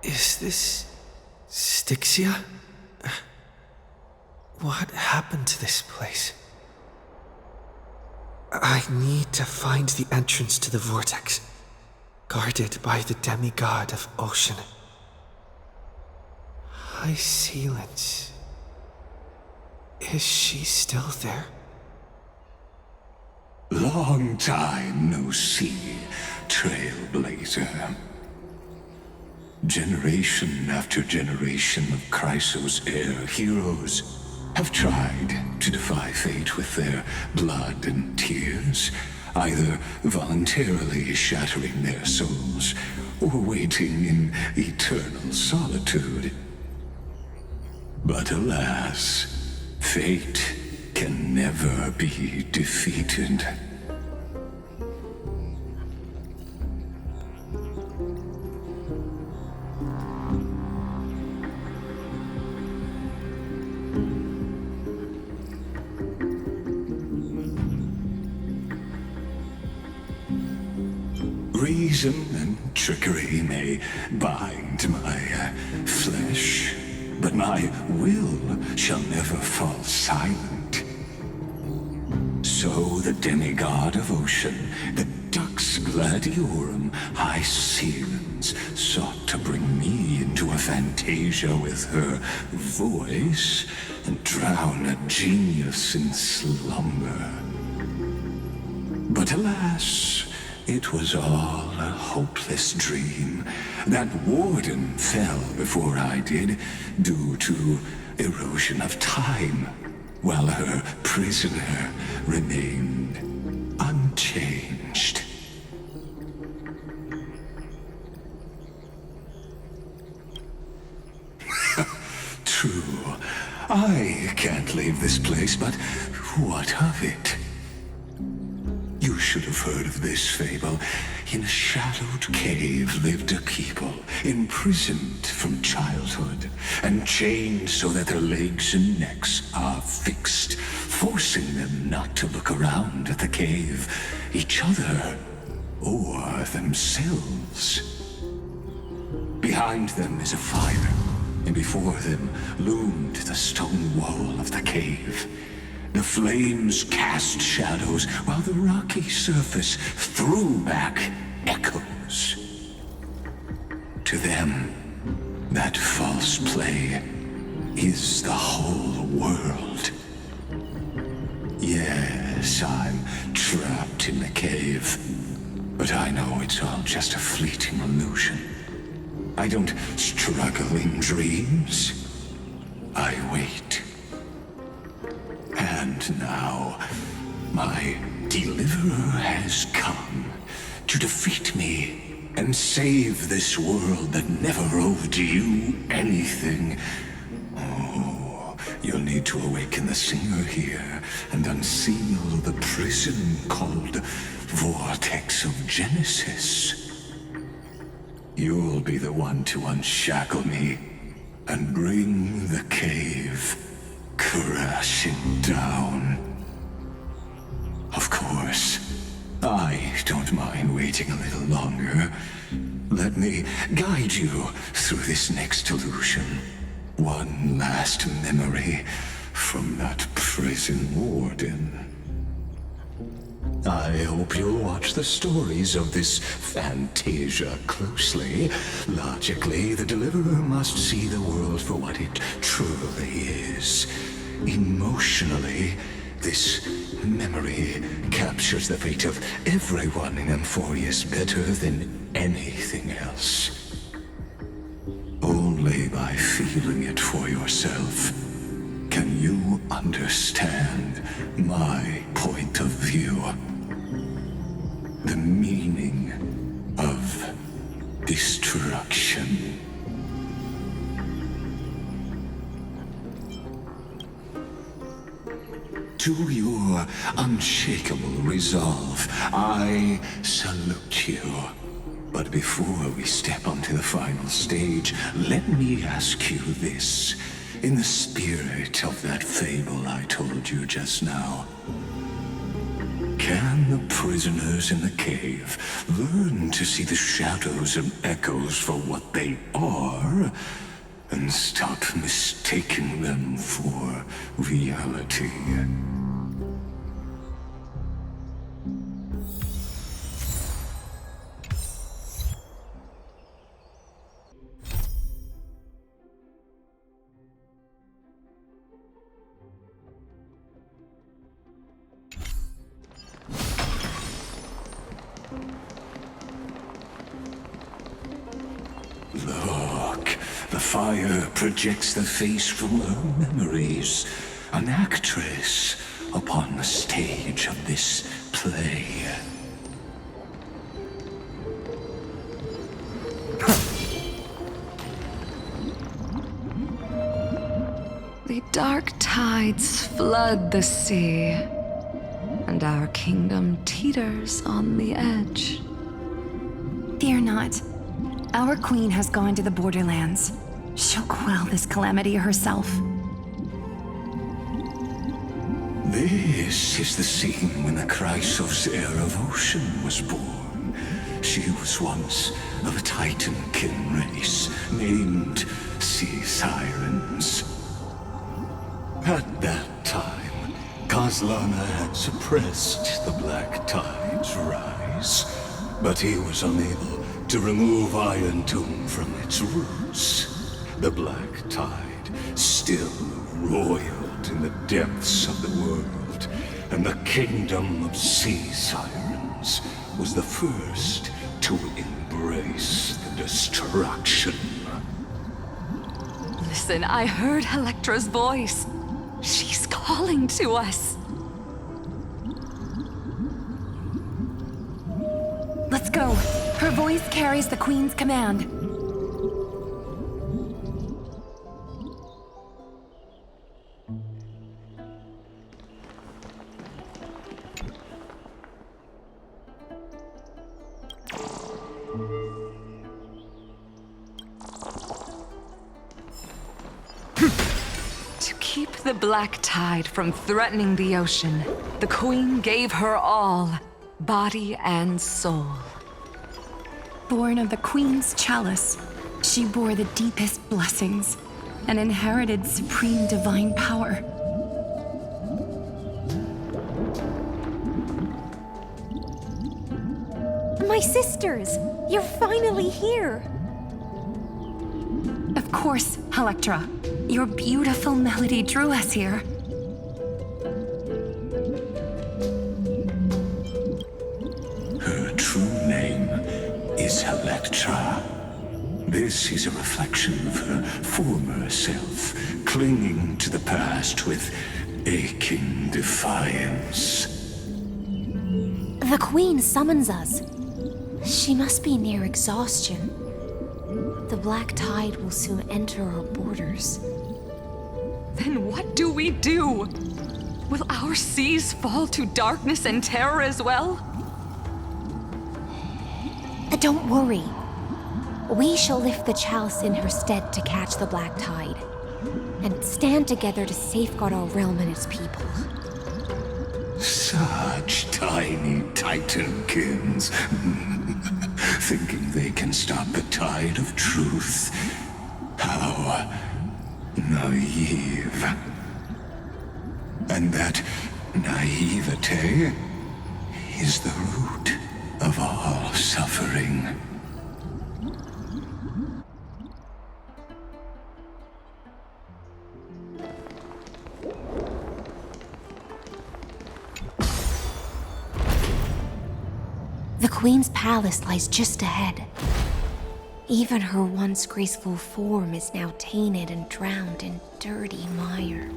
Is this Styxia? What happened to this place? I need to find the entrance to the vortex, guarded by the demigod of ocean. High Sealants. Is she still there? Long time no see, Trailblazer. Generation after generation of Chrysos Air heroes have tried to defy fate with their blood and tears, either voluntarily shattering their souls or waiting in eternal solitude. But alas, fate can never be defeated. Reason and trickery may bind my flesh, but my will shall never fall silent. So the demigod of ocean, the Dux Gladiorum, High Sealants, sought to bring me into a fantasia with her voice and drown a genius in slumber. But alas, it was all a hopeless dream. That warden fell before I did, due to erosion of time, while her prisoner remained unchanged. True, I can't leave this place, but what of it? You should have heard of this fable. In a shadowed cave lived a people, imprisoned from childhood, and chained so that their legs and necks are fixed, forcing them not to look around at the cave, each other, or themselves. Behind them is a fire, and before them loomed the stone wall of the cave. The flames cast shadows, while the rocky surface threw back echoes. To them, that false play is the whole world. Yes, I'm trapped in the cave, but I know it's all just a fleeting illusion. I don't struggle in dreams. I wait. And now, my deliverer has come to defeat me and save this world that never owed you anything. Oh, you'll need to awaken the singer here and unseal the prison called Vortex of Genesis. You'll be the one to unshackle me and bring the cave crashing down. Of course, I don't mind waiting a little longer. Let me guide you through this next illusion. One last memory from that prison warden. I hope you'll watch the stories of this fantasia closely. Logically, the deliverer must see the world for what it truly is. Emotionally, this memory captures the fate of everyone in Amphoreus better than anything else. Only by feeling it for yourself can you understand my point of view. The meaning of destruction. To your unshakable resolve, I salute you. But before we step onto the final stage, let me ask you this. In the spirit of that fable I told you just now, can the prisoners in the cave learn to see the shadows and echoes for what they are, and stop mistaking them for reality? Look, the fire projects the face from her memories. An actress upon the stage of this play. The dark tides flood the sea, and our kingdom teeters on the edge. Fear not. Our queen has gone to the borderlands. She'll quell this calamity herself. This is the scene when the Chrysos heir of Ocean was born. She was once of a Titan-kin race named Sea Sirens. At that time, Kozlana had suppressed the Black Tide's rise, but he was unable to remove Iron Tomb from its roots. The Black Tide still roiled in the depths of the world, and the kingdom of Sea Sirens was the first to embrace the destruction. Listen, I heard Electra's voice. She's calling to us. Let's go. Her voice carries the queen's command. To keep the Black Tide from threatening the ocean, the Queen gave her all, body and soul. Born of the queen's chalice, she bore the deepest blessings and inherited supreme divine power. My sisters! You're finally here! Of course, Electra. Your beautiful melody drew us here. Her true name is Electra. This is a reflection of her former self, clinging to the past with aching defiance. The Queen summons us. She must be near exhaustion. The Black Tide will soon enter our borders. Then what do we do? Will our seas fall to darkness and terror as well? Don't worry. We shall lift the chalice in her stead to catch the Black Tide, and stand together to safeguard our realm and its people. Such tiny Titankins, thinking they can stop the tide of truth. How naive. And that naivete is the root of all suffering. The Queen's palace lies just ahead. Even her once graceful form is now tainted and drowned in dirty mire.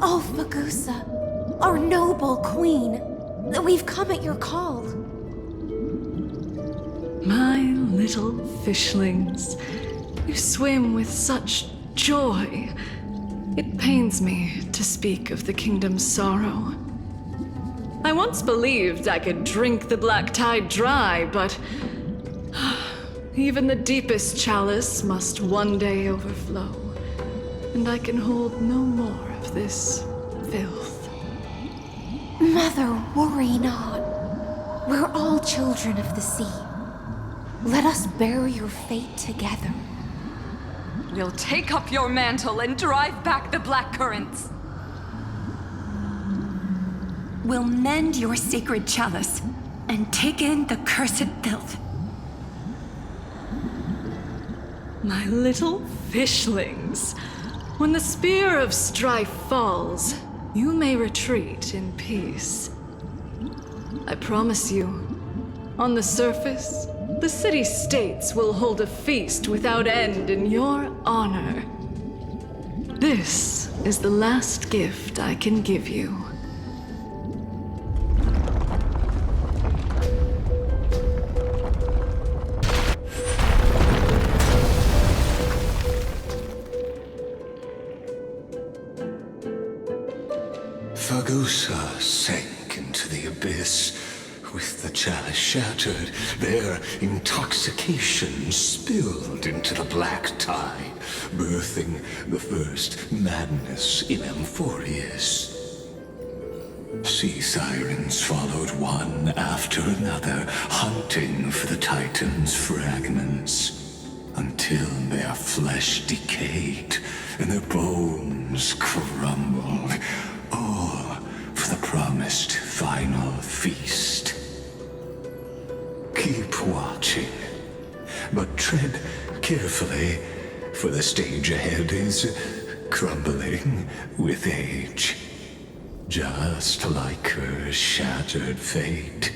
Oh, Magusa! Our noble queen. We've come at your call. My little fishlings, you swim with such joy. It pains me to speak of the kingdom's sorrow. I once believed I could drink the black tide dry, but even the deepest chalice must one day overflow, and I can hold no more of this filth. Mother, worry not. We're all children of the sea. Let us bear your fate together. We'll take up your mantle and drive back the black currents. We'll mend your sacred chalice and take in the cursed filth. My little fishlings, when the spear of strife falls, you may retreat in peace. I promise you, on the surface, the city-states will hold a feast without end in your honor. This is the last gift I can give you. Fagusa sank into the abyss. With the chalice shattered, their intoxication spilled into the black tide, birthing the first madness in Amphoreus. Sea sirens followed one after another, hunting for the Titan's fragments, until their flesh decayed and their bones crumbled, all for the promised final feast. Keep watching, but tread carefully, for the stage ahead is crumbling with age, just like her shattered fate.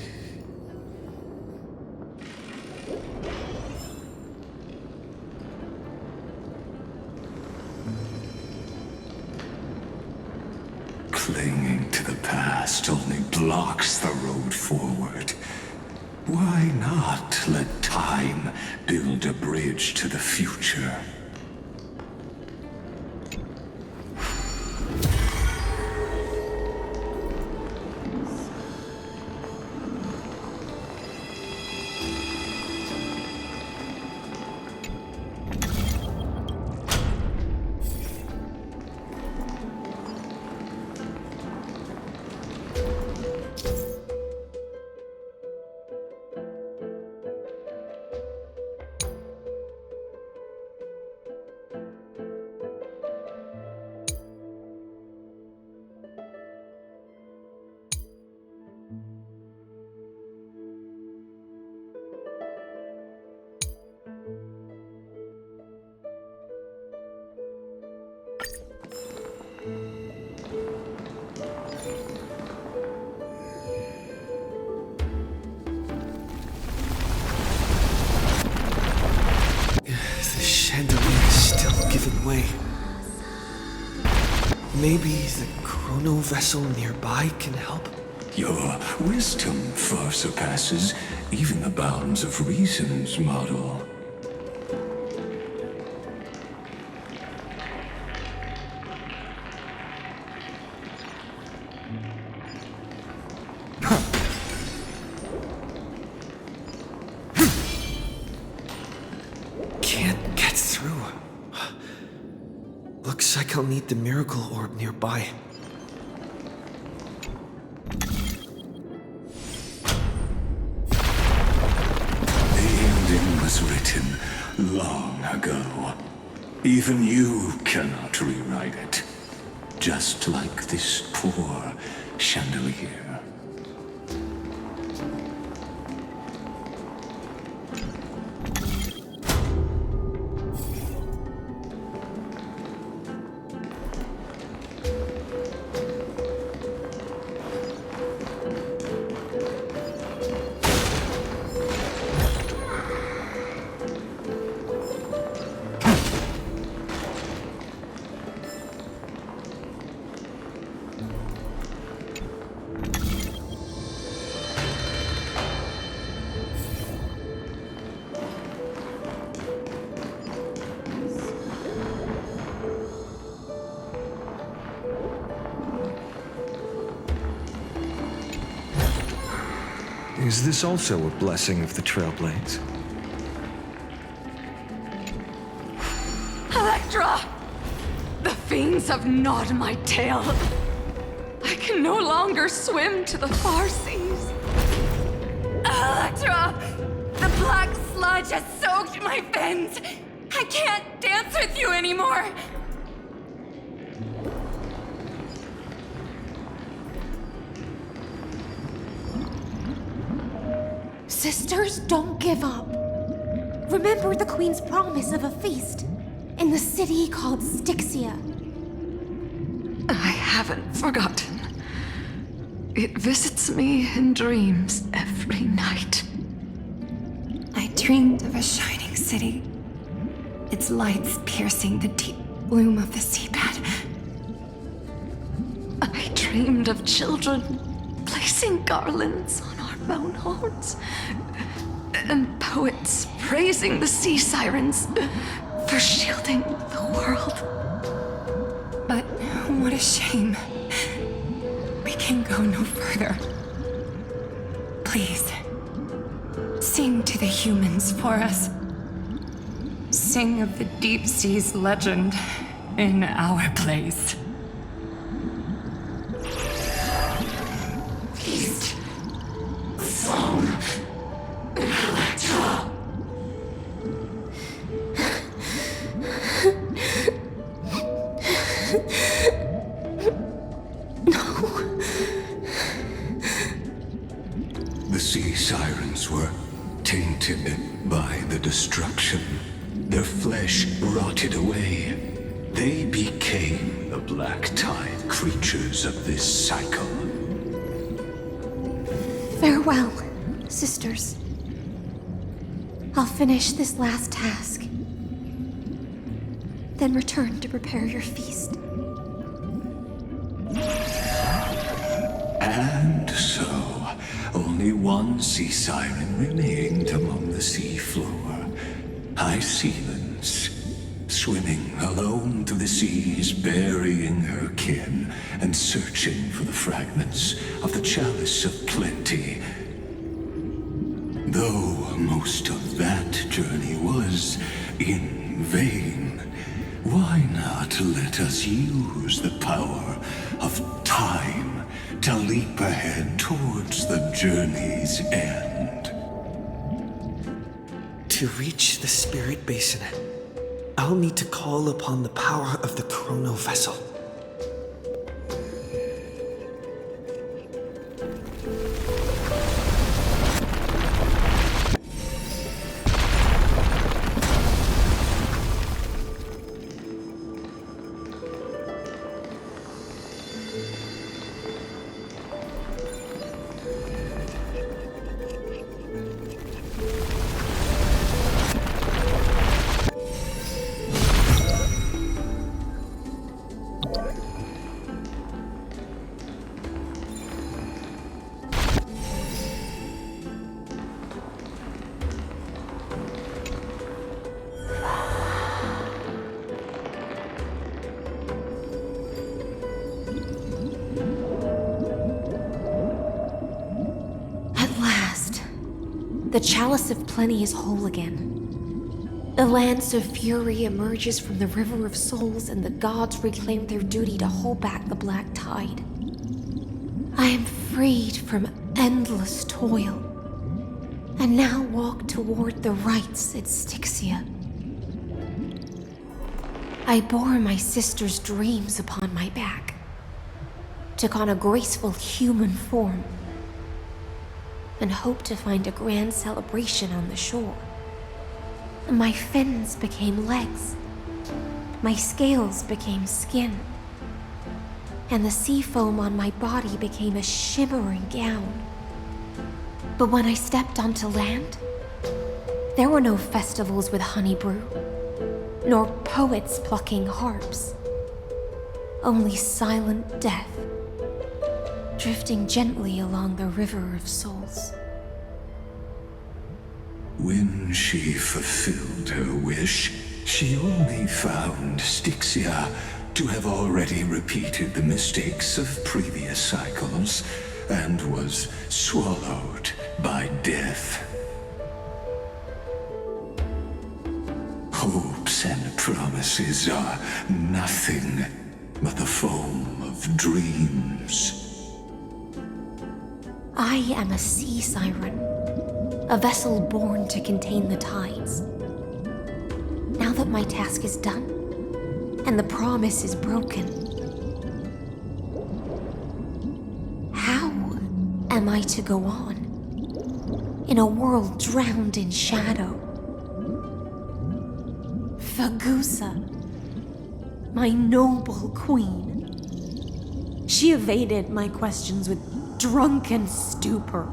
Clinging to the past only blocks the road forward. Why not let time build a bridge to the future? Way. Maybe the chrono vessel nearby can help? Your wisdom far surpasses even the bounds of reason's model. Can't get through. Looks like I'll need the miracle orb nearby. The ending was written long ago. Even you cannot rewrite it. Just like this poor chandelier. Is this also a blessing of the Trailblades? Electra! The fiends have gnawed my tail. I can no longer swim to the far seas. Electra! The black sludge has soaked my fins! I can't dance with you anymore! Sisters, don't give up. Remember the Queen's promise of a feast in the city called Styxia. I haven't forgotten. It visits me in dreams every night. I dreamed of a shining city, its lights piercing the deep gloom of the seabed. I dreamed of children placing garlands on our bone horns, and poets praising the sea sirens for shielding the world. But what a shame. We can go no further. Please, sing to the humans for us. Sing of the deep sea's legend in our place. Feast. Song. Electra. The sea sirens were tainted by the destruction. Their flesh rotted away. They became the black tide creatures of this cycle. Farewell, sisters. I'll finish this last task, then return to prepare your feast. And so, only one sea siren remained among the sea floor. High Sealands, swimming alone through the seas, burying her kin and searching for the fragments of the chalice of plenty. Though most of that journey was in vain, why not let us use the power of time to leap ahead towards the journey's end? To reach the Spirit Basin, I'll need to call upon the power of the Chrono Vessel. The chalice of plenty is whole again. The lance of fury emerges from the river of souls, and the gods reclaim their duty to hold back the black tide. I am freed from endless toil, and now walk toward the rites at Styxia. I bore my sister's dreams upon my back, took on a graceful human form, and hoped to find a grand celebration on the shore. My fins became legs, my scales became skin, and the sea foam on my body became a shimmering gown. But when I stepped onto land, there were no festivals with honey brew, nor poets plucking harps, only silent death, drifting gently along the river of souls. When she fulfilled her wish, she only found Styxia to have already repeated the mistakes of previous cycles, and was swallowed by death. Hopes and promises are nothing but the foam of dreams. I am a sea siren, a vessel born to contain the tides. Now that my task is done, and the promise is broken, how am I to go on in a world drowned in shadow? Fagusa, my noble queen. She evaded my questions with drunken stupor.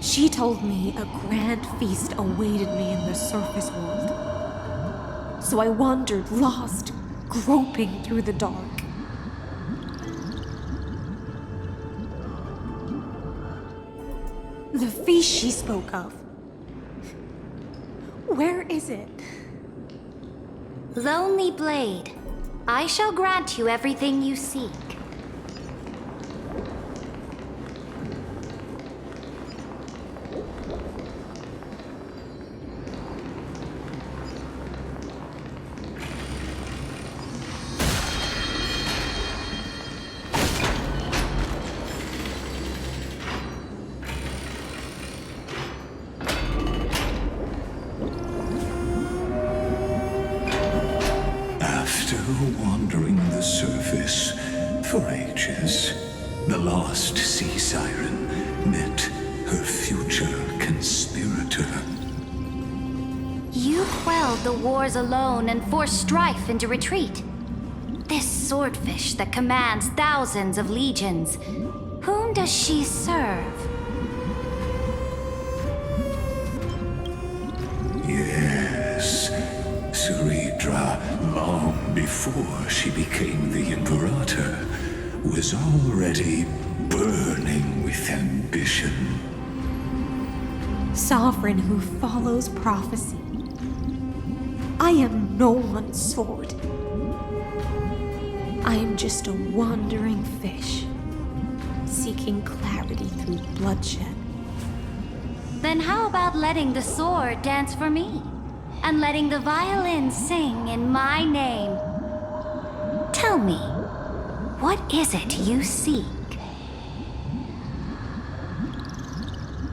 She told me a grand feast awaited me in the surface world. So I wandered lost, groping through the dark. The feast she spoke of. Where is it? Lonely Blade, I shall grant you everything you seek. Wandering the surface for ages, the lost sea siren met her future conspirator. You quelled the wars alone and forced strife into retreat. This swordfish that commands thousands of legions, whom does she serve? Yes, Ceridra, long before she became the Imperator, was already burning with ambition. Sovereign who follows prophecy. I am no one's sword. I am just a wandering fish, seeking clarity through bloodshed. Then how about letting the sword dance for me? And letting the violin sing in my name? Tell me, what is it you seek?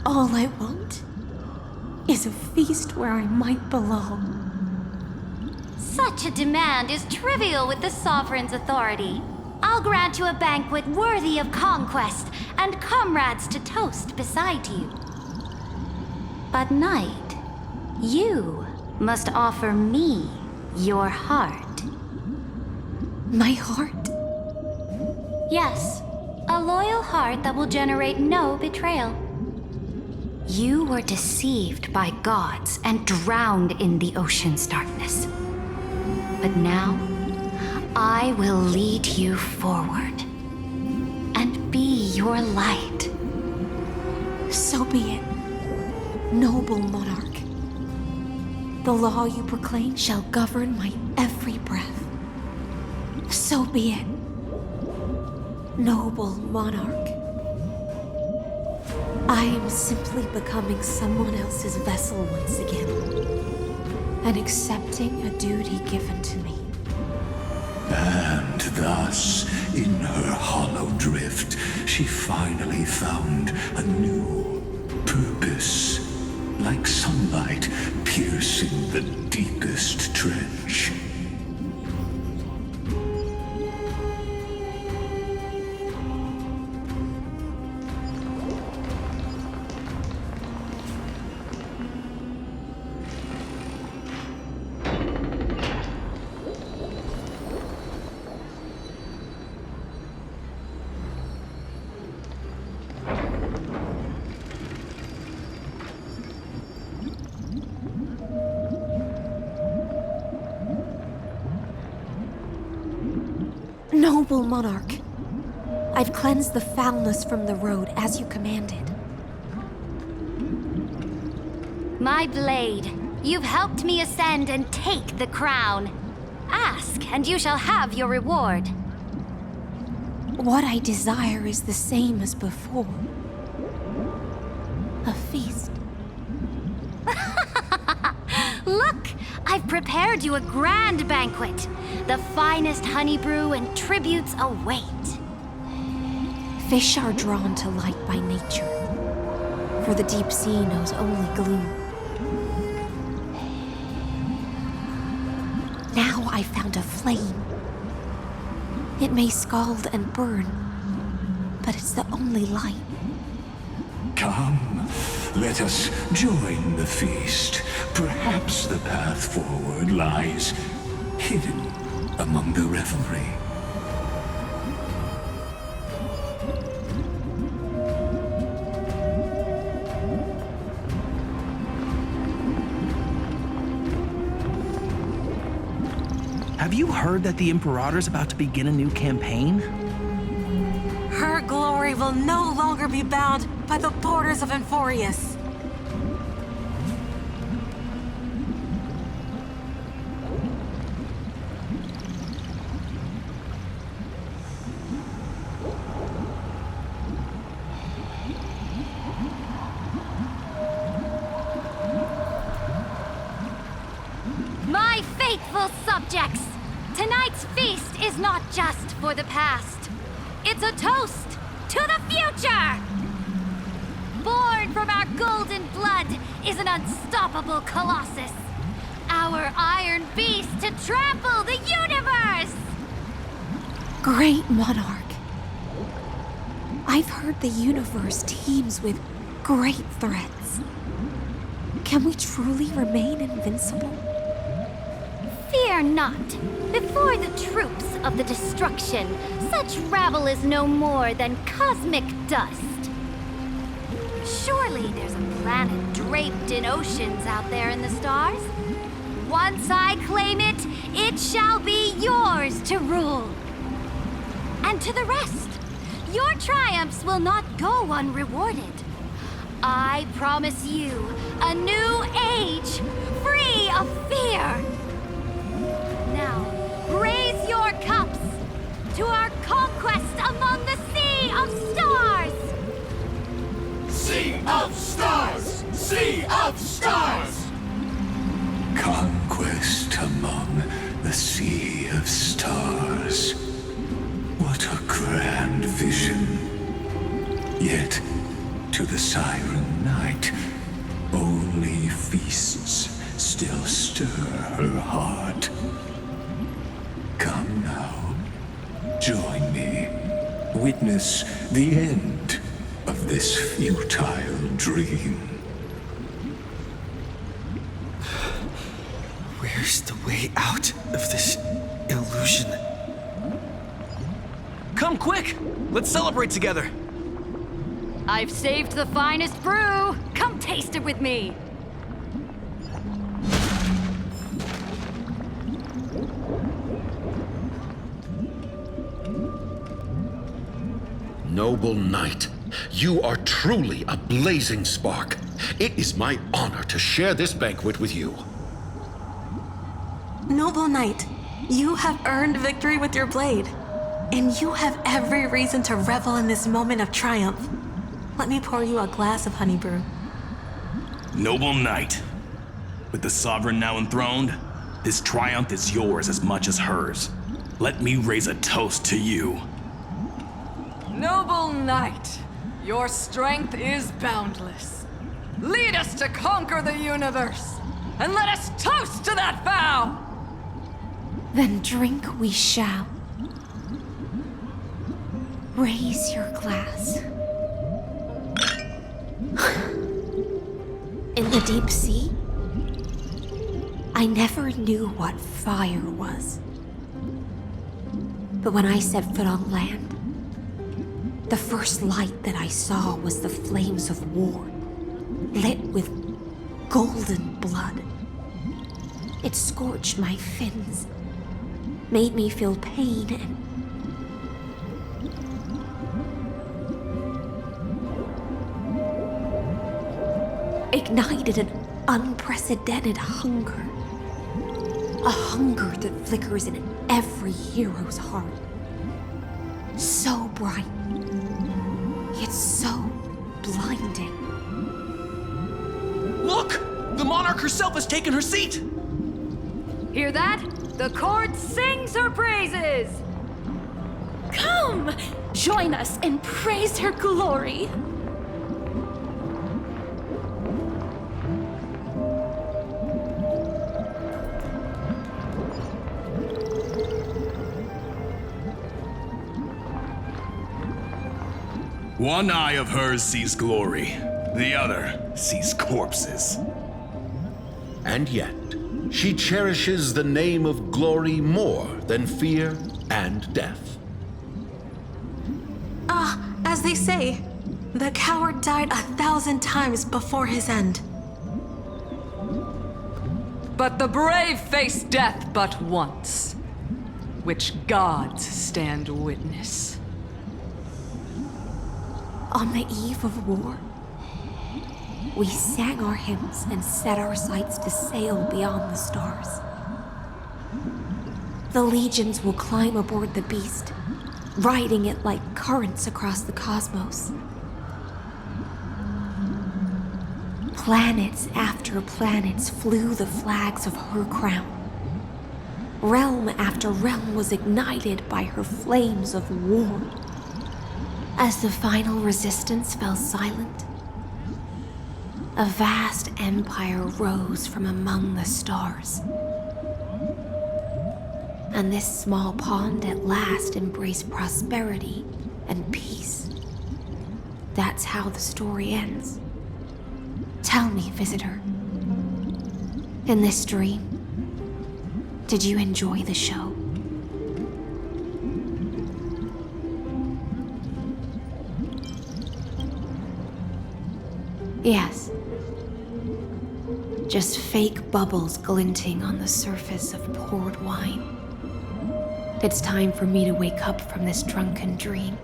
All I want is a feast where I might belong. Such a demand is trivial with the Sovereign's authority. I'll grant you a banquet worthy of conquest and comrades to toast beside you. But Knight, you must offer me your heart. My heart? Yes, a loyal heart that will generate no betrayal. You were deceived by gods and drowned in the ocean's darkness. But now, I will lead you forward and be your light. So be it, noble monarch. The law you proclaim shall govern my every breath. So be it, noble monarch. I am simply becoming someone else's vessel once again, and accepting a duty given to me. And thus, in her hollow drift, she finally found a new purpose, like sunlight piercing the deepest trench. Noble monarch, I've cleansed the foulness from the road as you commanded. My blade, you've helped me ascend and take the crown. Ask, and you shall have your reward. What I desire is the same as before. A feast. Look! I've prepared you a grand banquet. The finest honey brew and tributes await. Fish are drawn to light by nature, for the deep sea knows only gloom. Now I found a flame. It may scald and burn, but it's the only light. Come, let us join the feast. Perhaps the path forward lies hidden among the revelry. Have you heard that the Imperator's about to begin a new campaign? Her glory will no longer be bound by the borders of Amphoreus. My faithful subjects, tonight's feast is not just for the past. It's a toast to the future! Born from our golden blood is an unstoppable colossus. Our iron beast to trample the universe! Great monarch. I've heard the universe teems with great threats. Can we truly remain invincible? Fear not. Before the troops of the destruction, such rabble is no more than cosmic dust. Surely there's a planet draped in oceans out there in the stars. Once I claim it, it shall be yours to rule. And to the rest, your triumphs will not go unrewarded. I promise you a new age, free of fear. Now, raise your cups to our conquest among the Sea of Stars! Sea of Stars! Sea of Stars! Conquest among the Sea of Stars. What a grand vision. Yet, to the Siren Night, only feasts still stir her heart. Come now, join me. Witness the end of this futile dream. Where's the way out of this illusion? Come quick! Let's celebrate together! I've saved the finest brew. Come taste it with me. Noble knight, you are truly a blazing spark. It is my honor to share this banquet with you. Noble knight, you have earned victory with your blade. And you have every reason to revel in this moment of triumph. Let me pour you a glass of honey brew. Noble knight, with the sovereign now enthroned, this triumph is yours as much as hers. Let me raise a toast to you. Noble knight, your strength is boundless. Lead us to conquer the universe, and let us toast to that vow! Then drink we shall. Raise your glass. In the deep sea, I never knew what fire was. But when I set foot on land, the first light that I saw was the flames of war, lit with golden blood. It scorched my fins, made me feel pain and ignited an unprecedented hunger. A hunger that flickers in every hero's heart. So bright. It's so blinding. Look! The monarch herself has taken her seat! Hear that? The court sings her praises! Come! Join us and praise her glory! One eye of hers sees glory, the other sees corpses. And yet, she cherishes the name of glory more than fear and death. As they say, the coward died 1,000 times before his end. But the brave face death but once, which gods stand witness. On the eve of war, we sang our hymns and set our sights to sail beyond the stars. The legions will climb aboard the beast, riding it like currents across the cosmos. Planets after planets flew the flags of her crown. Realm after realm was ignited by her flames of war. As the final resistance fell silent, a vast empire rose from among the stars. And this small pond at last embraced prosperity and peace. That's how the story ends. Tell me, visitor, in this dream, did you enjoy the show? Yes. Just fake bubbles glinting on the surface of poured wine. It's time for me to wake up from this drunken dream.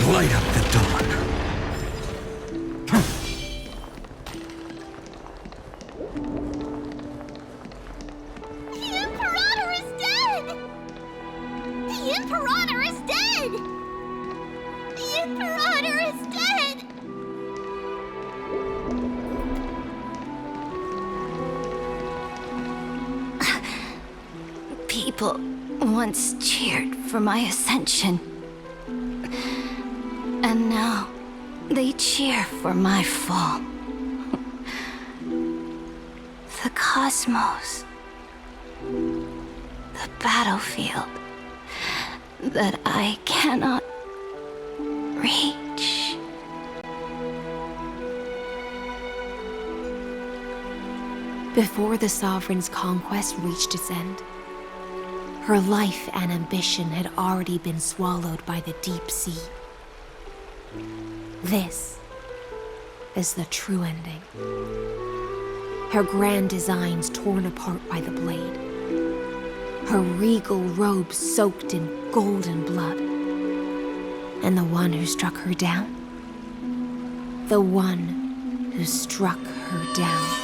Light up the dawn. The Imperator is dead! The Imperator is dead! The Imperator is dead! People once cheered for my ascension. And now, they cheer for my fall. The cosmos. The battlefield. That I cannot reach. Before the Sovereign's conquest reached its end, her life and ambition had already been swallowed by the deep sea. This is the true ending. Her grand designs torn apart by the blade. Her regal robe soaked in golden blood. And the one who struck her down? The one who struck her down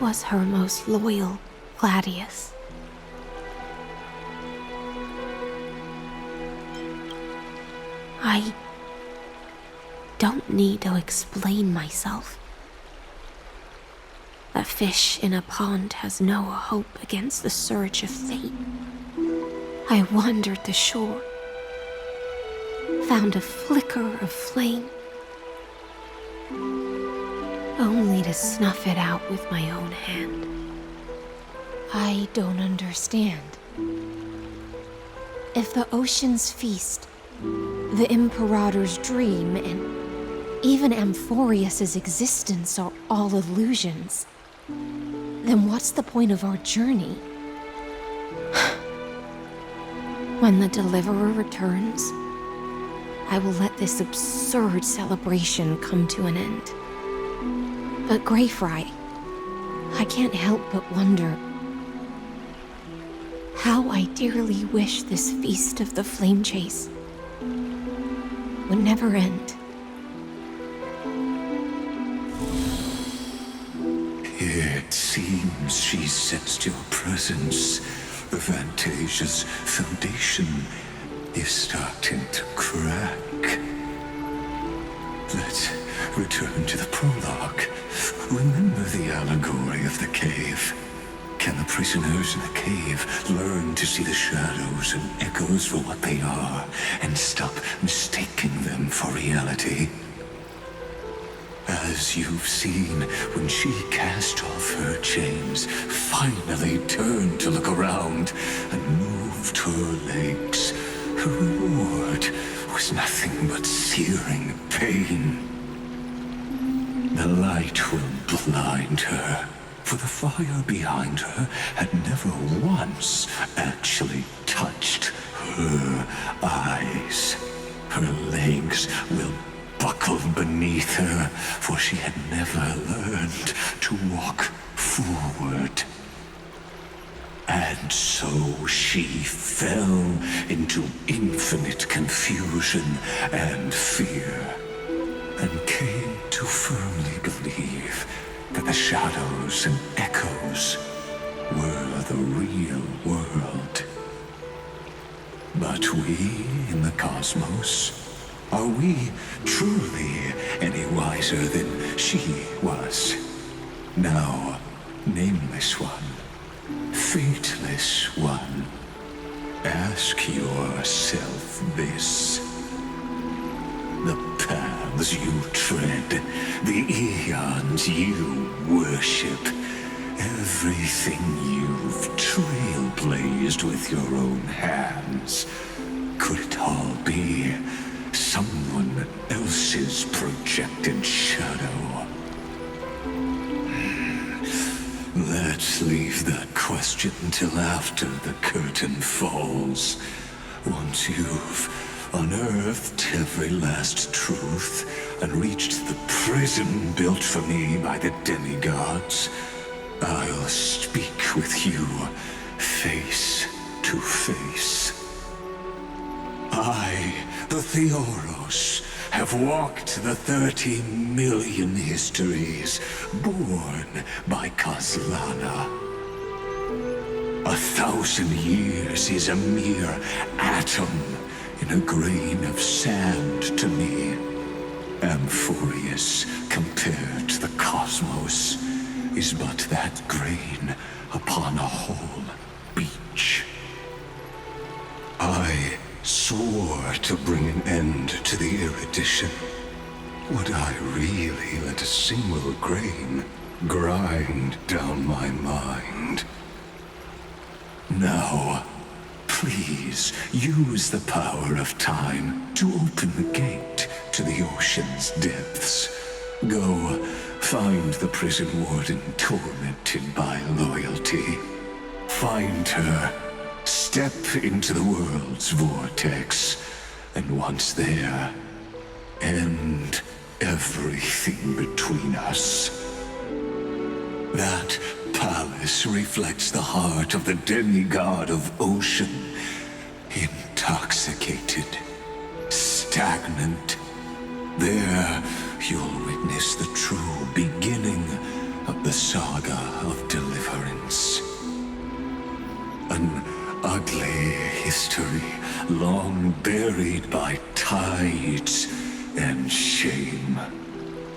was her most loyal Gladius. I don't need to explain myself. A fish in a pond has no hope against the surge of fate. I wandered the shore, found a flicker of flame, only to snuff it out with my own hand. I don't understand. If the ocean's feast, the Imperator's dream, and even Amphoreus' existence are all illusions, then what's the point of our journey? When the Deliverer returns, I will let this absurd celebration come to an end. But Greyfry, I can't help but wonder how I dearly wish this feast of the flame chase would never end. It seems she sensed your presence. The Fantasia's foundation is starting to crack. Let's return to the prologue. Remember the allegory of the cave. Can the prisoners in the cave learn to see the shadows and echoes for what they are and stop mistaking them for reality? As you've seen, when she cast off her chains, finally turned to look around and moved her legs, her reward was nothing but searing pain. The light will blind her, for the fire behind her had never once actually touched her eyes. Her legs will buckle beneath her, for she had never learned to walk forward. And so she fell into infinite confusion and fear, and came to firmly believe that the shadows and echoes were the real world. But we in the cosmos, are we truly any wiser than she was? Now, nameless one, fateless one, ask yourself this. The paths you tread, the eons you worship, everything you've trailblazed with your own hands, could it all be someone else's projected shadow? Let's leave that question till after the curtain falls. Once you've unearthed every last truth and reached the prison built for me by the demigods, I'll speak with you face to face. I, the Theoros, have walked the 30 million histories born by Kozlana. 1,000 years is a mere atom in a grain of sand to me. Amphoreus, compared to the cosmos, is but that grain upon a whole beach. I swore to bring an end to the erudition. Would I really let a single grain grind down my mind? Now, please use the power of time to open the gate to the ocean's depths. Go, find the prison warden tormented by loyalty. Find her. Step into the world's vortex, and once there, end everything between us. That palace reflects the heart of the demigod of ocean, intoxicated, stagnant. There, you'll witness the true beginning of the saga of deliverance. An ugly history, long buried by tides and shame.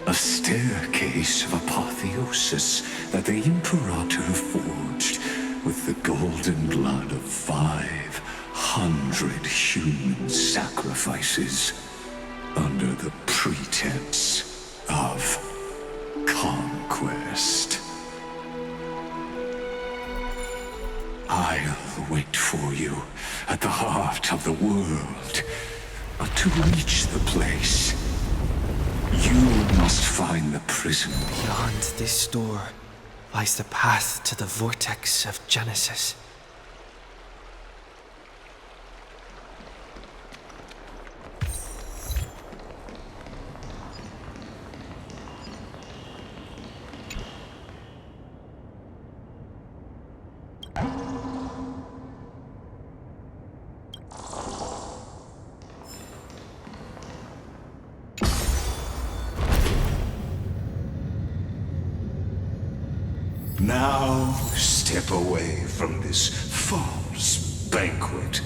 A staircase of apotheosis that the Imperator forged with the golden blood of 500 human sacrifices under the pretense of conquest. I'll wait for you at the heart of the world. But to reach the place, you must find the prison. Beyond this door lies the path to the vortex of Genesis. Now step away from this false banquet.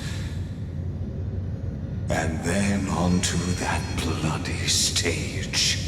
And then onto that bloody stage.